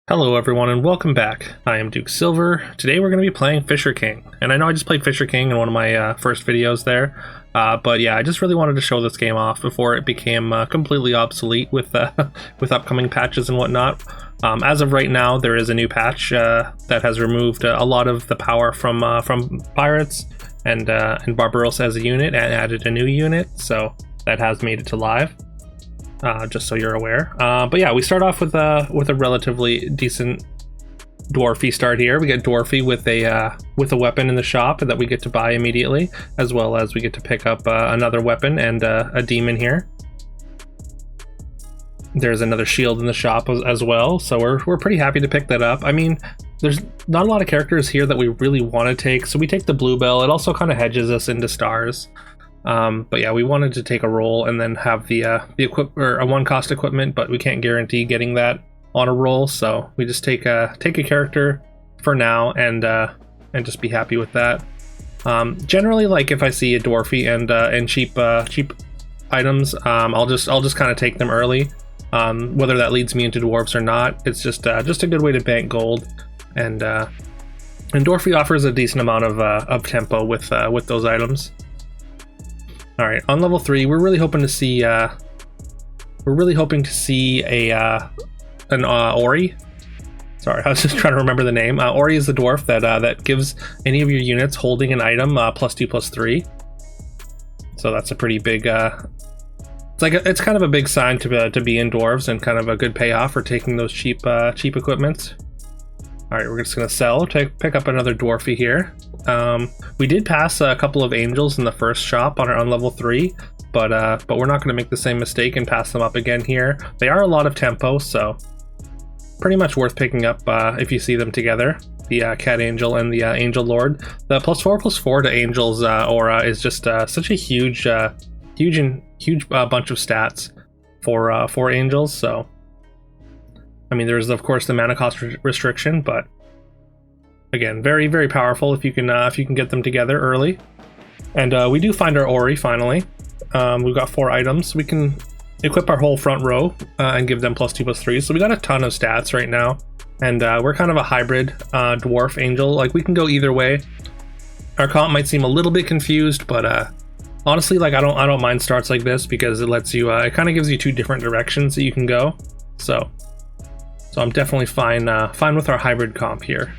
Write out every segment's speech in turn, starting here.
Hello everyone and welcome back. I am Duke Silver. Today we're going to be playing Fisher King. And I know I just played Fisher King in one of my first videos there. But yeah, I just really wanted to show this game off before it became completely obsolete with with upcoming patches and whatnot. As of right now, there is a new patch that has removed a lot of the power from pirates and Barbaros as a unit and added a new unit. So that has made it to live. Just so you're aware. But yeah, we start off with a relatively decent dwarfy start here. We get dwarfy with a weapon in the shop that we get to buy immediately, as well as we get to pick up another weapon and a demon here. There's another shield in the shop as well, so we're pretty happy to pick that up. I mean, there's not a lot of characters here that we really want to take, so we take the bluebell. It also kind of hedges us into stars. But yeah, we wanted to take a roll and then have the a one cost equipment, but we can't guarantee getting that on a roll, so we just take a character for now and just be happy with that. Generally, like if I see a dwarfy and cheap items, I'll just kind of take them early. Whether that leads me into dwarves or not, it's just a good way to bank gold, and dwarfy offers a decent amount of tempo with those items. All right, on level 3, we're really hoping to see an Ori. Sorry, I was just trying to remember the name. Ori is the dwarf that gives any of your units holding an item +2/+3. So that's a pretty big. It's kind of a big sign to be in dwarves and kind of a good payoff for taking those cheap equipments. All right, we're just gonna sell. Pick up another dwarfy here. We did pass a couple of angels in the first shop on level 3, but we're not gonna make the same mistake and pass them up again here. They are a lot of tempo, so pretty much worth picking up if you see them together. The cat angel and the angel lord. The +4/+4 to angels aura is just such a huge bunch of stats for angels. So. I mean, there's of course the mana cost restriction, but again, very, very powerful if you can get them together early. And we do find our Ori finally. We've got 4 items. We can equip our whole front row and give them +2/+3. So we got a ton of stats right now, and we're kind of a hybrid dwarf angel. Like we can go either way. Our comp might seem a little bit confused, but honestly, like I don't mind starts like this because it lets you. It kind of gives you 2 different directions that you can go. So I'm definitely fine with our hybrid comp here.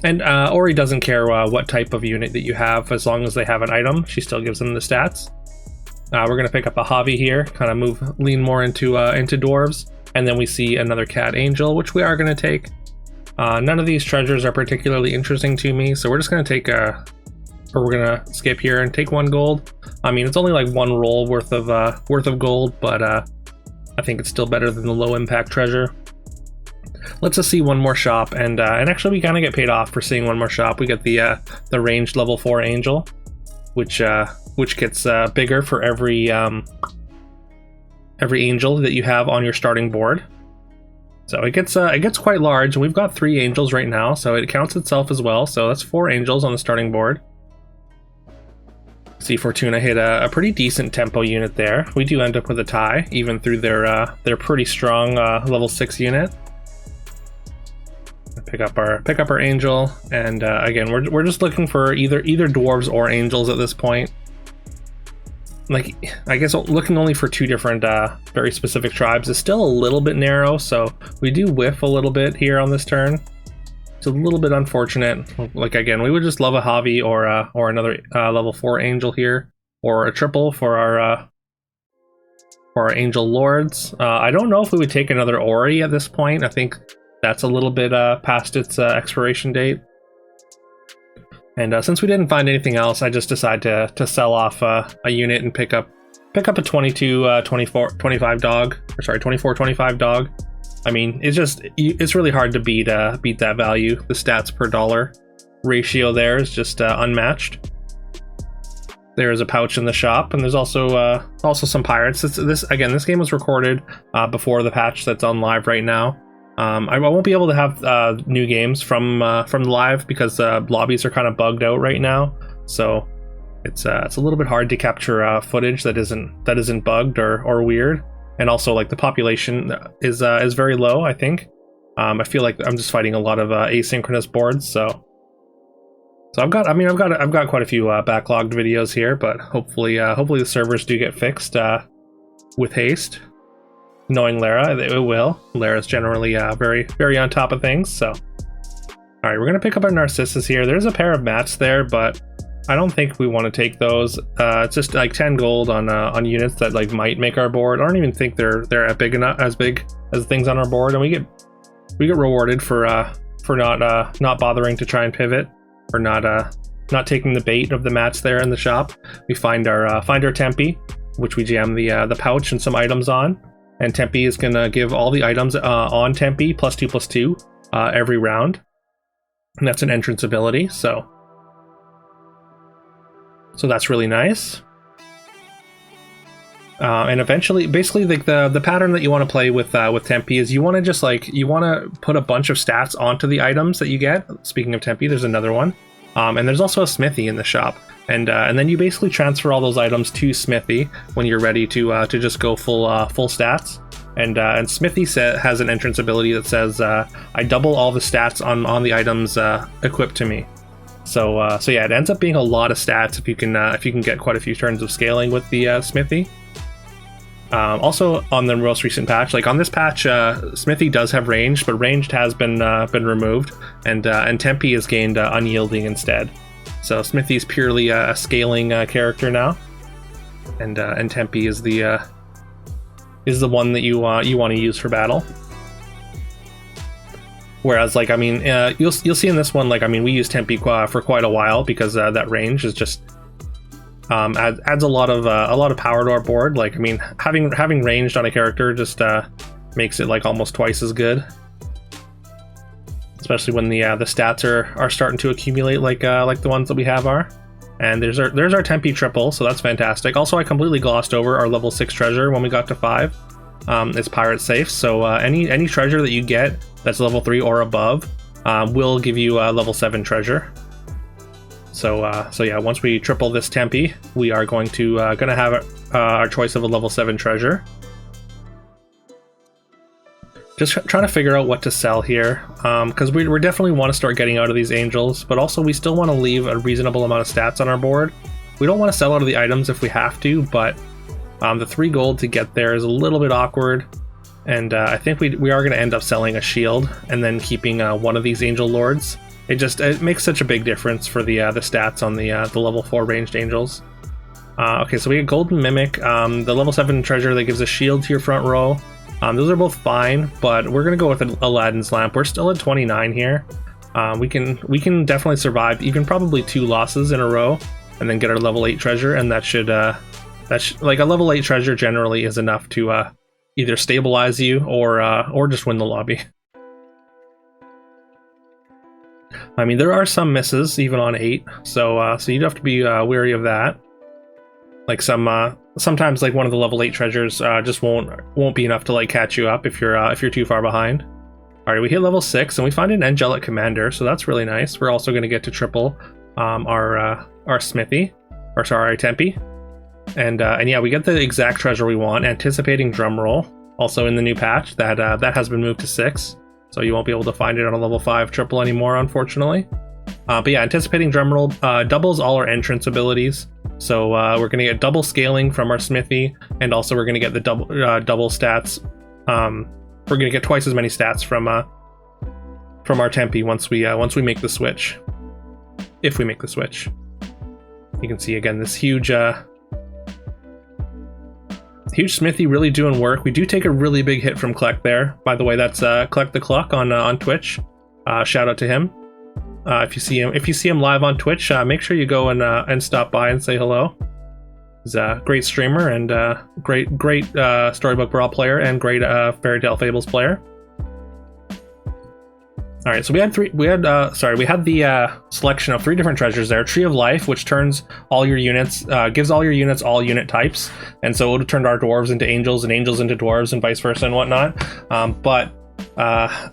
And Ori doesn't care what type of unit that you have, as long as they have an item, she still gives them the stats. We're gonna pick up a Javi here, kind of lean more into dwarves, and then we see another cat angel, which we are gonna take. None of these treasures are particularly interesting to me, so we're just gonna take we're gonna skip here and take 1 gold. I mean, it's only like 1 roll worth of gold, but I think it's still better than the low impact treasure. Let's just see one more shop, and actually we kind of get paid off for seeing one more shop. We get the ranged level 4 angel, which gets bigger for every angel that you have on your starting board. So it gets quite large, and we've got 3 angels right now, so it counts itself as well. So that's 4 angels on the starting board. See Fortuna hit a pretty decent tempo unit there. We do end up with a tie, even through their pretty strong level 6 unit. Pick up our angel, and again we're just looking for either dwarves or angels at this point. Like I guess looking only for 2 different very specific tribes is still a little bit narrow, so we do whiff a little bit here on this turn. It's a little bit unfortunate. Like again, we would just love a Javi or another level 4 angel here, or a triple for our angel lords. I don't know if we would take another Ori at this point. I think that's a little bit past its expiration date. And since we didn't find anything else, I just decided to sell off a unit and pick up a 24-25 dog, or sorry, 24-25 dog. I mean, it's really hard to beat that value. The stats per dollar ratio there is just unmatched. There is a pouch in the shop, and there's also some pirates. This game was recorded before the patch that's on live right now. I won't be able to have new games from live because lobbies are kind of bugged out right now. So it's a little bit hard to capture footage that isn't bugged or weird. And also, like, the population is very low, I think. I feel like I'm just fighting a lot of asynchronous boards, so I've got quite a few backlogged videos here, but hopefully the servers do get fixed with haste. Knowing Lara, it will. Lara's generally very on top of things. So, all right, we're gonna pick up our Narcissus here. There's a pair of mats there, but I don't think we want to take those. It's just like 10 gold on units that like might make our board. I don't even think they're as big as the things on our board, and we get rewarded for not bothering to try and pivot, or not taking the bait of the mats there in the shop. We find our Tempe, which we jam the pouch and some items on, and Tempe is gonna give all the items on Tempe +2/+2 every round, and that's an entrance ability. So that's really nice. And eventually, basically, the pattern that you want to play with Tempe is you want to put a bunch of stats onto the items that you get. Speaking of Tempe, there's another one, and there's also a Smithy in the shop, and then you basically transfer all those items to Smithy when you're ready to just go full stats. And Smithy has an entrance ability that says I double all the stats on the items equipped to me. So yeah, it ends up being a lot of stats if you can get quite a few turns of scaling with the Smithy. Also on the most recent patch, like on this patch, Smithy does have ranged, but ranged has been removed, and Tempe has gained unyielding instead. So Smithy's purely a scaling character now, and Tempe is the one that you want to use for battle. Whereas, like, I mean, you'll see in this one, like, I mean, we use Tempe for quite a while because that range is just adds a lot of power to our board. Like, I mean, having ranged on a character just makes it like almost twice as good, especially when the stats are starting to accumulate like the ones that we have are. And there's our Tempe triple, so that's fantastic. Also, I completely glossed over our level 6 treasure when we got to 5. It's pirate safe, so any treasure that you get that's level 3 or above will give you a level 7 treasure. So yeah, once we triple this Tempe, we are gonna have our choice of a level 7 treasure. Just trying to figure out what to sell here, because we definitely want to start getting out of these angels, but also we still want to leave a reasonable amount of stats on our board. We don't want to sell out of the items if we have to, but the 3 gold to get there is a little bit awkward, and I think we are going to end up selling a shield and then keeping one of these angel lords. It makes such a big difference for the stats on the level 4 ranged angels. Okay, so we get Golden Mimic, the level 7 treasure that gives a shield to your front row. Those are both fine, but we're gonna go with Aladdin's Lamp. We're still at 29 here. We can definitely survive even probably 2 losses in a row, and then get our level 8 treasure. And that should like a level 8 treasure generally is enough to either stabilize you or just win the lobby. I mean, there are some misses even on 8, so you'd have to be wary of that. Like sometimes like one of the level 8 treasures just won't be enough to like catch you up if you're too far behind. All right, we hit level 6 and we find an angelic commander, so that's really nice. We're also going to get to triple our Smithy, or sorry, our Tempe, and yeah, we get the exact treasure we want. Anticipating Drumroll, also in the new patch that has been moved to 6, so you won't be able to find it on a level 5 triple anymore, unfortunately. But yeah, Anticipating Drumroll doubles all our entrance abilities. So we're going to get double scaling from our Smithy, and also we're going to get the double stats. We're going to get twice as many stats from our Tempe once we make the switch. If we make the switch, you can see again this huge Smithy really doing work. We do take a really big hit from Kleck there. By the way, that's Kleck the Cluck on Twitch. Shout out to him. If you see him live on Twitch, make sure you go and stop by and say hello. He's a great streamer and great Storybook Brawl player and great Fairytale Fables player. All right, so we had the selection of 3 different treasures there. Tree of Life, which turns all your units, gives all your units all unit types, and so it would have turned our dwarves into angels and angels into dwarves and vice versa and whatnot. But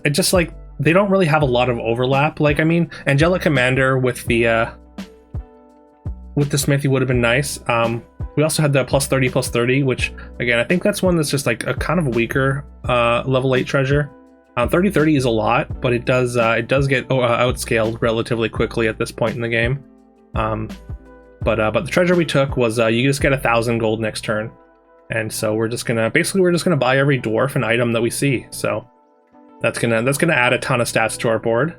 it just like, they don't really have a lot of overlap. Like, I mean, Angelic Commander with the Smithy would have been nice. We also had the +30/+30, which again, I think that's one that's just like a kind of weaker level 8 treasure. 30-30 is a lot, but it does get outscaled relatively quickly at this point in the game. But the treasure we took was you just get 1,000 gold next turn, and so we're just gonna buy every dwarf an item that we see. So that's gonna add a ton of stats to our board.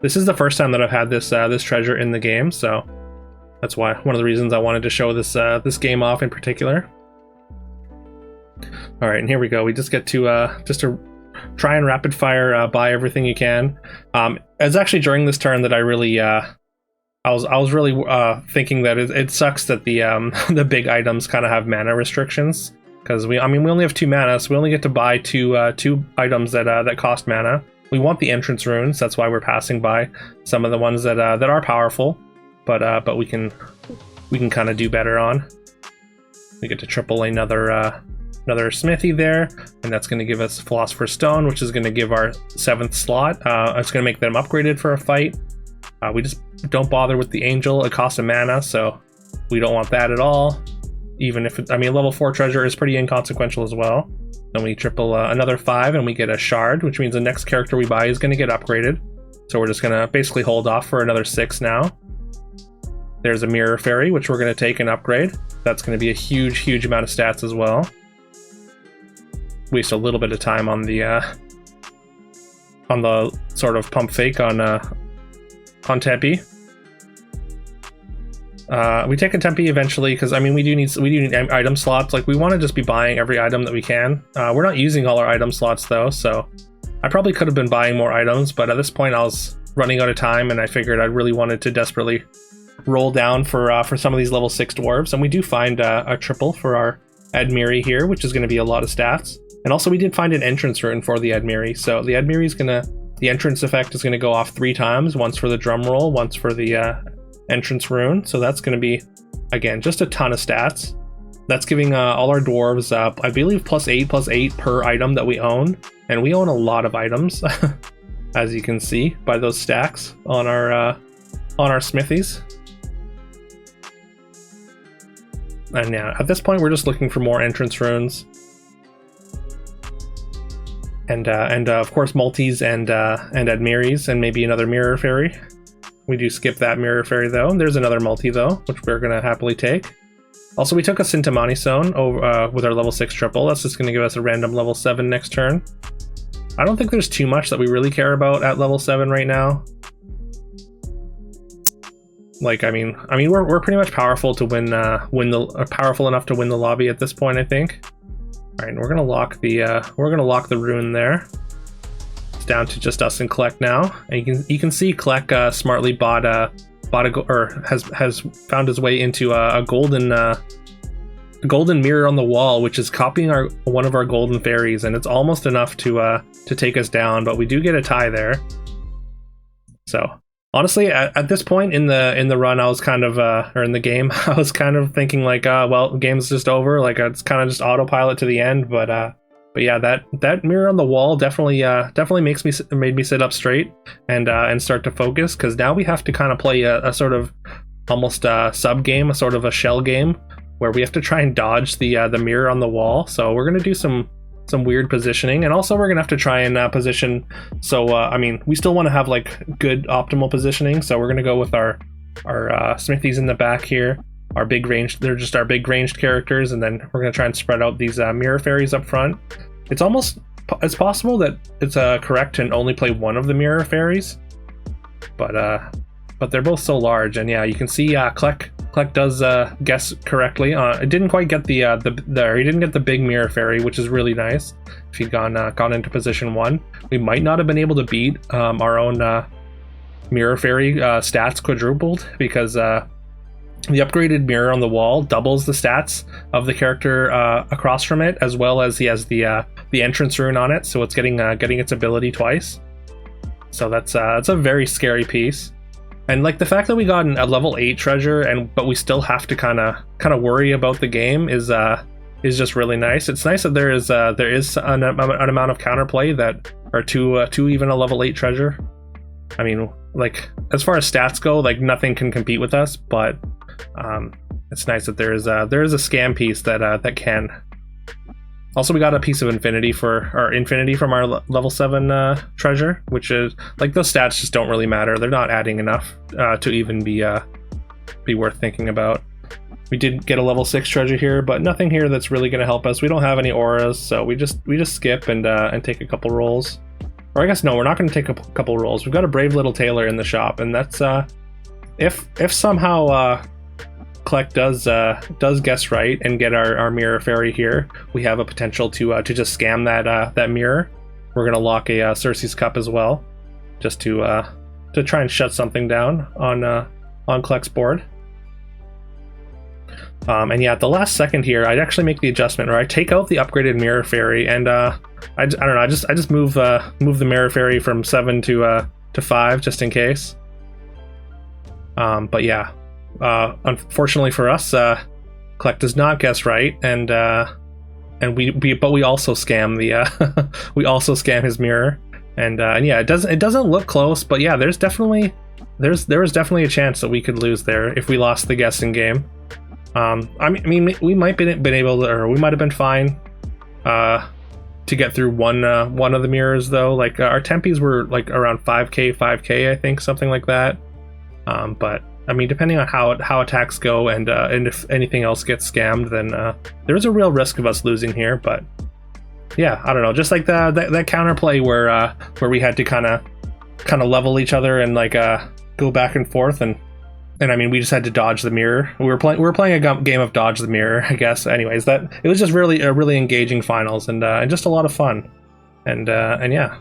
This is the first time that I've had this treasure in the game, so that's why one of the reasons I wanted to show this game off in particular. All right, and here we go. We just get to try and rapid fire buy everything you can. It's actually during this turn that I really I was really thinking that it sucks that the the big items kind of have mana restrictions, because we only have 2 mana, so we only get to buy two items that cost mana. We want the entrance runes, that's why we're passing by some of the ones that are powerful, but we can kind of do better on. We get to triple another smithy there, and that's going to give us Philosopher's Stone, which is going to give our 7th slot. It's going to make them upgraded for a fight. We just don't bother with the Angel. It costs a mana, so we don't want that at all. Even if level 4 treasure is pretty inconsequential as well. Then we triple another 5, and we get a Shard, which means the next character we buy is going to get upgraded. So we're just going to basically hold off for another 6 now. There's a Mirror Fairy, which we're going to take and upgrade. That's going to be a huge amount of stats as well. Waste a little bit of time on the sort of pump fake on Tempe. We take a Tempe eventually, because we do need item slots. Like, we want to just be buying every item that we can. We're not using all our item slots though, so I probably could have been buying more items, but at this point I was running out of time, and I figured I really wanted to desperately roll down for some of these level 6 dwarves, and we do find a triple for our Admiri here, which is going to be a lot of stats. And also we did find an entrance rune for the Admiri, so the Admiri is the entrance effect is going to go off 3 times, once for the drum roll, once for the entrance rune, so that's going to be, again, just a ton of stats. That's giving all our dwarves, I believe, +8/+8 per item that we own, and we own a lot of items, as you can see by those stacks on our smithies. And yeah, at this point we're just looking for more entrance runes. And of course multis and Admiris, and maybe another Mirror Fairy. We do skip that Mirror Fairy though. There's another multi though, which we're going to happily take. Also, we took a Sintamani Stone with our level 6 triple. That's just going to give us a random level 7 next turn. I don't think there's too much that we really care about at level 7 right now. Like, we're pretty much powerful to powerful enough to win the lobby at this point, I think. All right, and we're gonna lock the rune there. It's down to just us and Kleck now, and you can see Kleck smartly has found his way into a golden mirror on the wall, which is copying one of our golden fairies, and it's almost enough to take us down, but we do get a tie there. So honestly, at this point in the run, I was kind of or in the game, I was kind of thinking like, well, the game's just over. Like, it's kind of just autopilot to the end. But yeah, that mirror on the wall definitely made me sit up straight and start to focus, because now we have to kind of play a sort of almost a sub game, a sort of a shell game, where we have to try and dodge the mirror on the wall. So we're gonna do some weird positioning, and also we're gonna have to try and position. So we still want to have like good optimal positioning, so we're gonna go with our smithies in the back here, our big ranged, they're just our big ranged characters, and then we're gonna try and spread out these Mirror Fairies up front. It's possible that it's correct to only play one of the Mirror Fairies, but they're both so large, and yeah, you can see Kleck does guess correctly. It didn't quite get he didn't get the big Mirror Fairy, which is really nice. If he'd gone into position 1, we might not have been able to beat our own Mirror Fairy stats quadrupled, because the upgraded mirror on the wall doubles the stats of the character across from it, as well as he has the entrance rune on it, so it's getting its ability twice. So that's a very scary piece. And like the fact that we got a level 8 treasure, but we still have to kind of worry about the game is just really nice. It's nice that there is an amount of counterplay that are to even a level 8 treasure. Like, as far as stats go, like, nothing can compete with us, but it's nice that there is a scam piece that can. Also, we got a piece of infinity from our level 7 treasure, which is like those stats just don't really matter. They're not adding enough to even be worth thinking about. We did get a level 6 treasure here, but nothing here that's really going to help us. We don't have any auras, so we just skip and take a couple rolls. Or I guess no, we're not going to take a couple rolls. We've got a brave little tailor in the shop, and that's if somehow Collect does guess right and get our mirror fairy here, we have a potential to just scam that mirror. We're going to lock a Circe's Cup as well, just to try and shut something down on Collect's board. And yeah, at the last second here, I'd actually make the adjustment where I take out the upgraded mirror fairy, and I don't know, I just move the mirror fairy from 7 to 5 just in case. But yeah, unfortunately for us, Collect does not guess right, and we also scam the we also scam his mirror, and yeah, it doesn't look close, but yeah, there was definitely a chance that we could lose there if we lost the guessing game. I mean, we might have been able to, or we might have been fine to get through one of the mirrors though. Like our tempies were like around 5k, I think, something like that. But I mean, depending on how attacks go and if anything else gets scammed, then there's a real risk of us losing here. But yeah, I don't know, just like that counterplay where we had to kind of level each other and like go back and forth, and I mean, we just had to dodge the mirror. We were playing a game of dodge the mirror, I guess. Anyways, it was just really engaging finals and just a lot of fun. And yeah,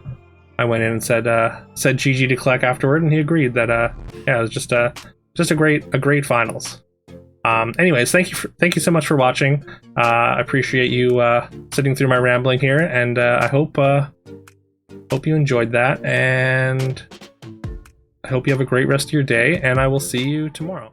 I went in and said GG to Kleck afterward, and he agreed that yeah, it was just a great finals. Anyways, thank you so much for watching. I appreciate you sitting through my rambling here, and I hope you enjoyed that, and I hope you have a great rest of your day, and I will see you tomorrow.